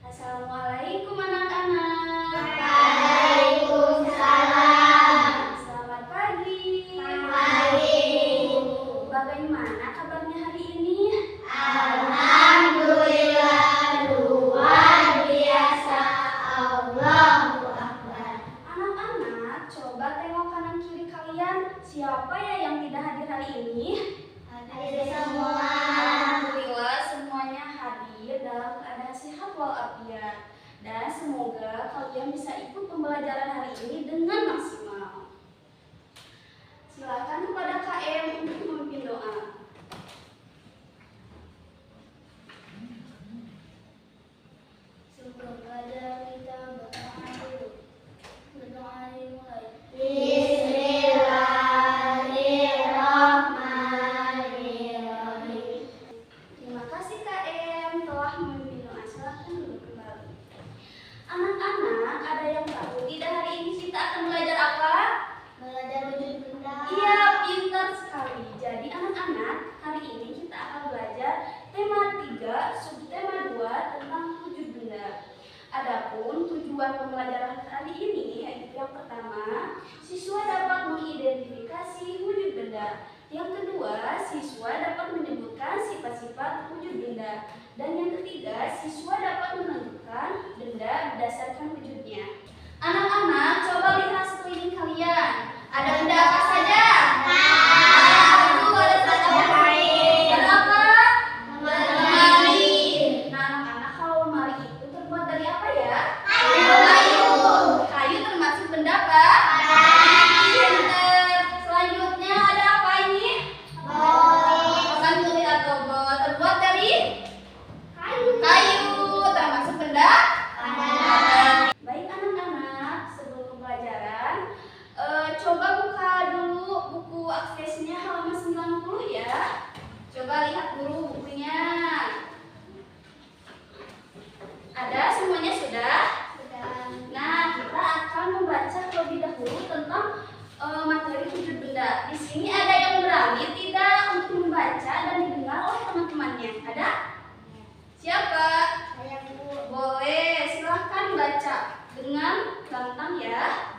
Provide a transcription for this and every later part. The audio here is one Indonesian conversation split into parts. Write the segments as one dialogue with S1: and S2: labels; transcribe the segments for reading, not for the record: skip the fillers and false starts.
S1: Assalamualaikum anak-anak.
S2: Waalaikumsalam.
S1: Selamat pagi.
S2: Pagi.
S1: Bagaimana kabarnya hari ini?
S2: Alhamdulillah, luar biasa. Allahu Akbar.
S1: Anak-anak, coba tengok kanan kiri kalian. Siapa ya yang tidak hadir hari ini?
S2: Hadir semua.
S1: Alhamdulillah semuanya hadir dalam keadaan sehat walafiat. Dan semoga kalian bisa ikut pembelajaran hari ini dengan maksimal. Silakan kepada KM untuk memimpin doa. Kepada kita berdoa dimulai.
S2: Bismillahirrahmanirrahim.
S1: Terima kasih KM telah memimpin doa. Silakan duduk kembali. Anak-anak, ada yang tahu tidak hari ini kita akan belajar apa?
S2: Belajar wujud benda.
S1: Iya, pintar sekali. Jadi anak-anak, hari ini kita akan belajar tema 3, subtema 2 tentang wujud benda. Adapun tujuan pembelajaran kali ini yaitu yang pertama, siswa dapat mengidentifikasi wujud benda. Yang kedua, siswa dapat menyebutkan sifat-sifat wujud benda. Dan yang ketiga, siswa dapat menentukan benda berdasarkan wujudnya. Anak-anak, coba lihat sekeliling kalian. Ada benda apa saja? Ada apa?
S2: Lemari.
S1: Nah, anak-anak, kalau lemari itu terbuat dari apa ya?
S2: Kayu.
S1: Kayu termasuk benda apa? Pintar. Selanjutnya ada apa ini? Santuy atau bot terbuat dari kayu termasuk benda. Baik anak-anak, sebelum pembelajaran, coba buka dulu buku aksesnya halaman 90 ya. Coba lihat dulu bukunya. Ada semuanya sudah? Nah, kita akan membaca terlebih dahulu tentang materi wujud benda. Di sini ada yang berani tidak untuk membaca dan didengar oleh teman-temannya? Ada? Siapa? Boleh, silahkan baca dengan lantang ya.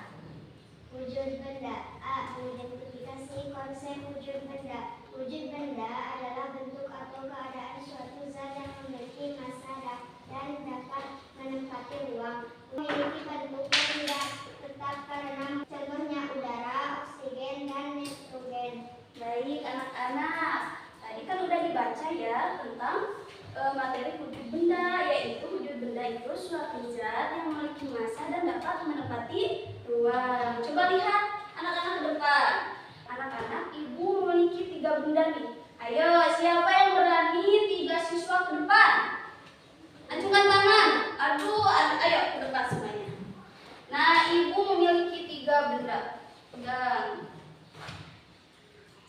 S2: Wujud benda. A. Mengidentifikasi konsep wujud benda. Wujud benda adalah bentuk atau keadaan suatu zat yang memiliki massa dan dapat menempati ruang. Memiliki bentuk yang tidak tetap karena contohnya udara, oksigen, dan nitrogen.
S1: Baik anak-anak, tadi kan udah dibaca ya tentang materi wujud benda, yaitu wujud benda itu suatu zat yang memiliki massa dan dapat menempati ruang. Coba lihat anak-anak ke depan. Anak-anak, ibu memiliki 3 benda nih. Ayo, siapa yang berani 3 siswa ke depan? Acungkan tangan. Aduh, ayo ke depan semuanya. Nah, ibu memiliki 3 benda. Pegang.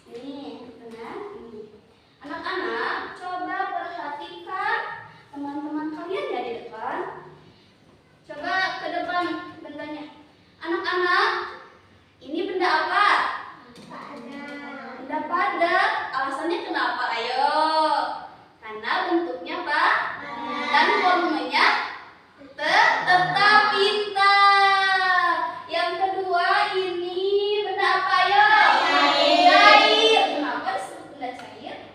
S1: Ini, benar? Ini. Anak-anak, coba perhatikan teman-teman kalian ya di depan. Coba ke depan bendanya. Anak-anak, ini benda apa? Benda padat. Alasannya kenapa? Ayo. Karena bentuknya Pak dan volumenya tetap pintar. Yang kedua, ini benda apa? Ayo. Cair. Kenapa disebut benda cair?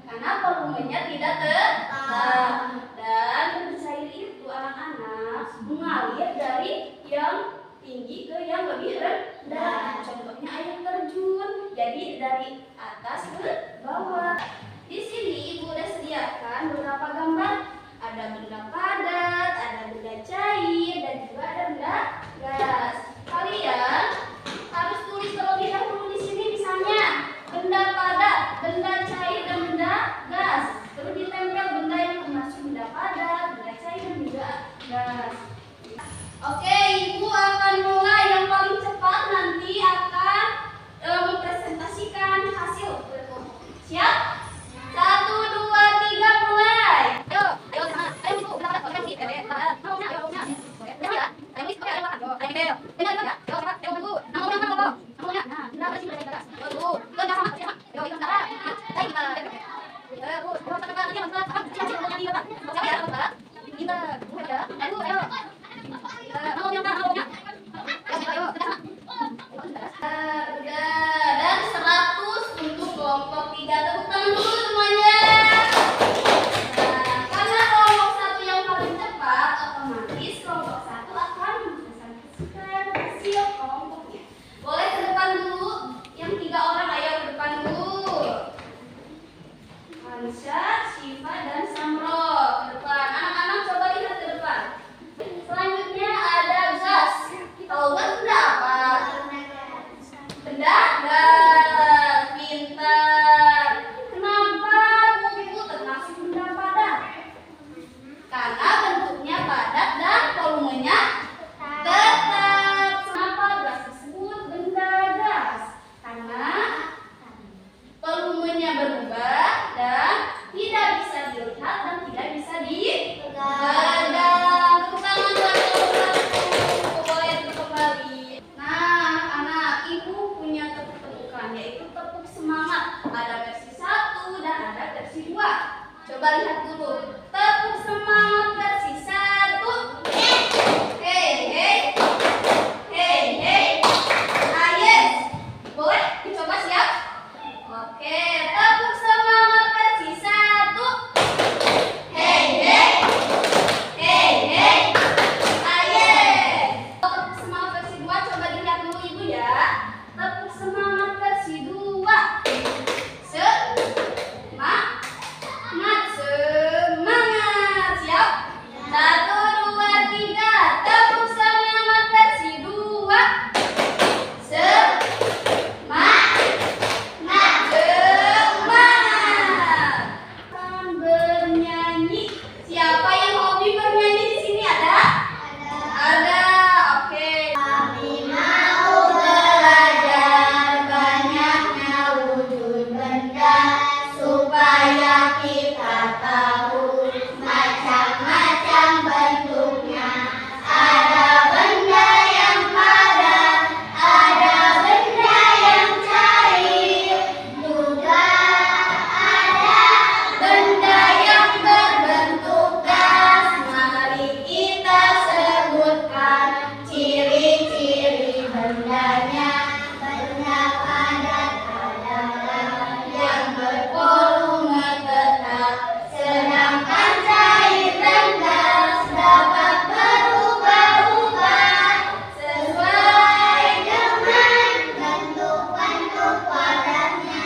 S1: Karena volumenya tidak tetap. Dan benda cair itu anak-anak mengalir dari yang tinggi ke yang lebih rendah. Contohnya air terjun. Jadi dari atas ke bawah. Di sini ibu udah sediakan beberapa gambar. Ada benda padat, ada benda cair, dan juga ada benda gas. Kalian harus tulis terlebih dahulu di sini misalnya benda padat, benda cair, dan benda gas. Terus ditempel benda yang termasuk benda padat, benda cair, dan juga gas. Oke, ibu akan mulai. Yang paling cepat nanti akan mempresentasikan hasil berikut. Siap? 1, 2, 3, mulai. Ayo, semangat. Ayo ibu, berangkat. Oke, ayo, Kita karena bentuknya padat dan volumenya tetap. Kenapa gas disebut benda gas? Karena volumenya berubah dan tidak bisa dilihat dan tidak bisa dipegang. Tepuk tangan buat teman-teman. Boleh tepuk kembali. Nah, anak-anak, ibu punya tepuk-tepukan, yaitu tepuk semangat. Ada versi 1 dan ada versi 2. Coba lihat dulu. Tepuk semangat versi 1. Hey, hey. Hey, hey. Ah, yes. Boleh dicoba, siap? Oke, tepuk semangat versi 1. Hey, hey. Hey, hey. Ah, yes. Tepuk semangat versi 2, coba dilihat dulu ibu ya. Tepuk semangat versi 2. Semangat. Siap? 1, 2, 3. Tepuk semangat versi 2. Semangat. Akan bernyanyi. Siapa yang hobi bernyanyi di sini ada? Ada. Oke. Kami mau belajar banyaknya wujud benda supaya kita tahu macam-macam bentuknya. Ada benda yang padat, ada benda yang cair, juga ada benda yang berbentuk gas. Mari kita sebutkan ciri-ciri bendanya. Benda padat adalah yang bervolume tetap, sedangkan cair dan gas dapat berubah-ubah sesuai dengan bentuk-bentuk padatnya.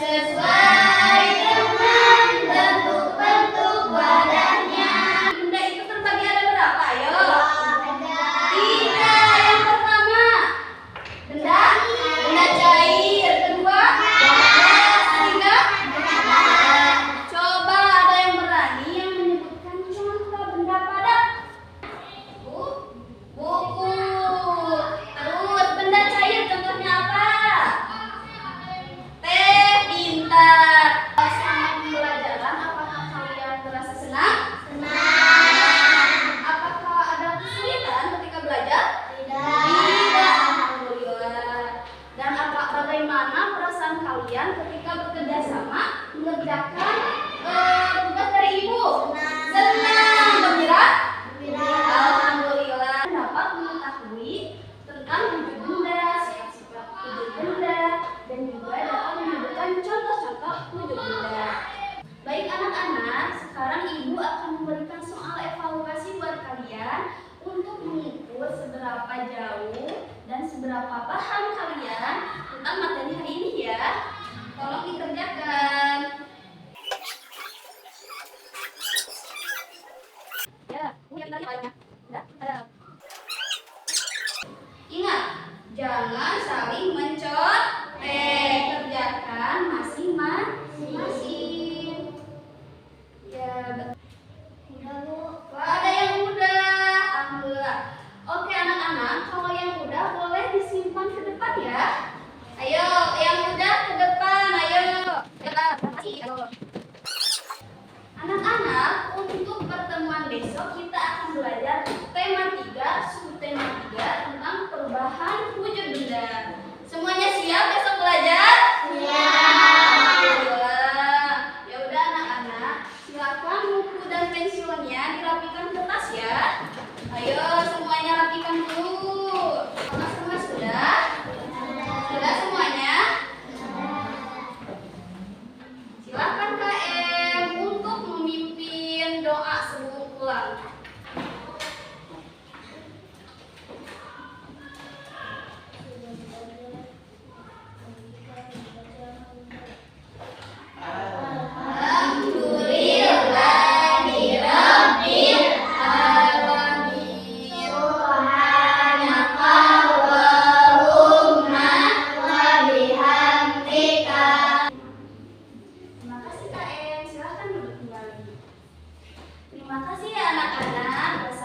S1: Sesuai dengan bentuk-bentuk padatnya. Benda itu terbagi ada berapa? Ayo. 3. Yang pertama, benda cair. Kedua, ketiga, coba ada yang berani yang menyebutkan contoh benda padat? Buku. Terus benda cair contohnya apa? Teh pintar. Selama pembelajaran, apakah kalian merasa senang? Apakah ada kesulitan ketika belajar? Tidak. Alhamdulillah. Dan bagaimana perasaan kalian ketika bekerja sama mengerjakan tugas dari ibu? Senang. Gembira? Alhamdulillah. Dapat mengetahui tentang wujud benda, sifat-sifat wujud benda, dan juga dapat menyebutkan contoh-contoh wujud benda. Baik anak-anak, sekarang ibu akan memberikan soal evaluasi buat kalian untuk mengukur seberapa jauh dan seberapa paham kalian tentang materi hari ini ya. Tolong dikerjakan. Ya, lihat tadi banyak. Ada. Ingat, jangan saling mencontek. Kerjakan masing-masing. Ya, betul. Wah, ada yang udah. Alhamdulillah. Oke anak-anak, kalau yang udah boleh disimpan ke depan ya. Ayo, yang udah ke depan. Ayo. Anak-anak, untuk pertemuan besok kita akan belajar tema 3, subtema 3 tentang perubahan wujud benda. Semuanya siap besok belajar? Alhamdulillah. Ya udah anak-anak, silakan buku dan pensilnya dirapikan ke tas ya. Ayo semuanya rapikan dulu. Mas-mas sudah? Sudah semuanya? Silakan KM untuk memimpin doa sebelum pulang. Terima kasih ya anak-anak.